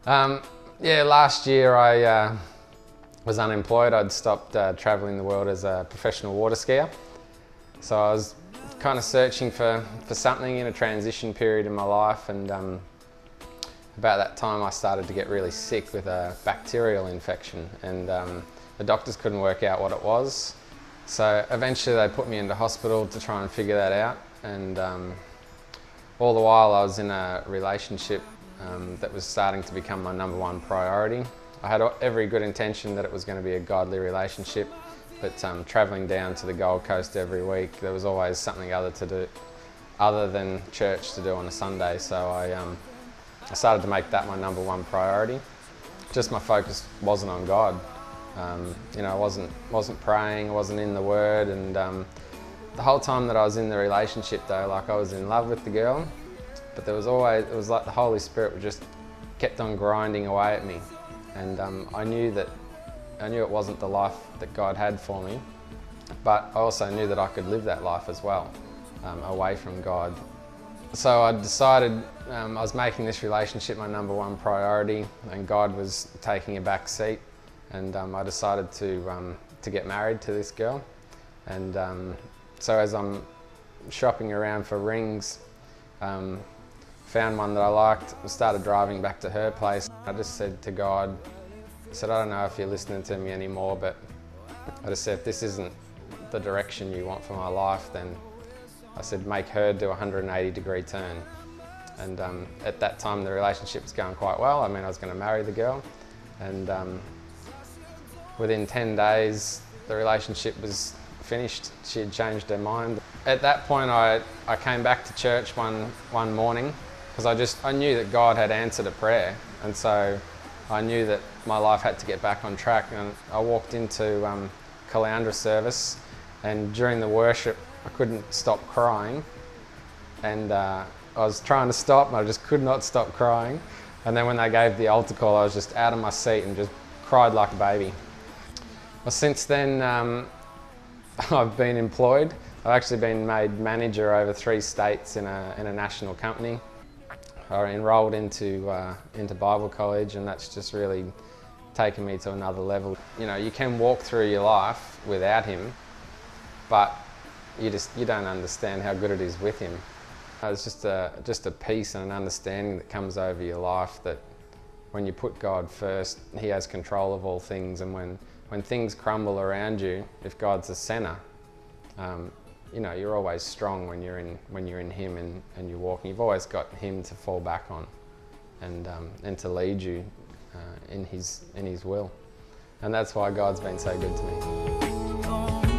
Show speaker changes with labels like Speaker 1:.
Speaker 1: Yeah, last year I was unemployed. I'd stopped travelling the world as a professional water skier. So I was kind of searching for something in a transition period in my life, and about that time I started to get really sick with a bacterial infection, and the doctors couldn't work out what it was. So eventually they put me into hospital to try and figure that out, and all the while I was in a relationship that was starting to become my #1 priority. I had every good intention that it was going to be a godly relationship, but travelling down to the Gold Coast every week, there was always something other than church to do on a Sunday. So I started to make that my #1 priority. Just my focus wasn't on God. You know, I wasn't praying, I wasn't in the Word, and the whole time that I was in the relationship though, like I was in love with the girl, but it was like the Holy Spirit just kept on grinding away at me, and I knew it wasn't the life that God had for me, but I also knew that I could live that life as well, away from God. So I decided I was making this relationship my #1 priority, and God was taking a back seat, and I decided to get married to this girl. And so as I'm shopping around for rings, found one that I liked, started driving back to her place. I just said to God, I said, I don't know if you're listening to me anymore, but I just said, if this isn't the direction you want for my life, then I said, make her do a 180-degree turn. And at that time, the relationship was going quite well. I mean, I was going to marry the girl, and within 10 days, the relationship was finished. She had changed her mind. At that point, I came back to church one morning, because I knew that God had answered a prayer, and so I knew that my life had to get back on track. And I walked into Caloundra service, and during the worship I couldn't stop crying, and I was trying to stop and I just could not stop crying. And then when they gave the altar call, I was just out of my seat and just cried like a baby. Well, since then I've been employed. I've actually been made manager over 3 states in a national company. I enrolled into Bible college, and that's just really taken me to another level. You know, you can walk through your life without Him, but you don't understand how good it is with Him. It's just a peace and an understanding that comes over your life that when you put God first, He has control of all things, and when things crumble around you, if God's the centre, you know, you're always strong when you're in Him and you're walking. You've always got Him to fall back on, and to lead you in His will, and that's why God's been so good to me.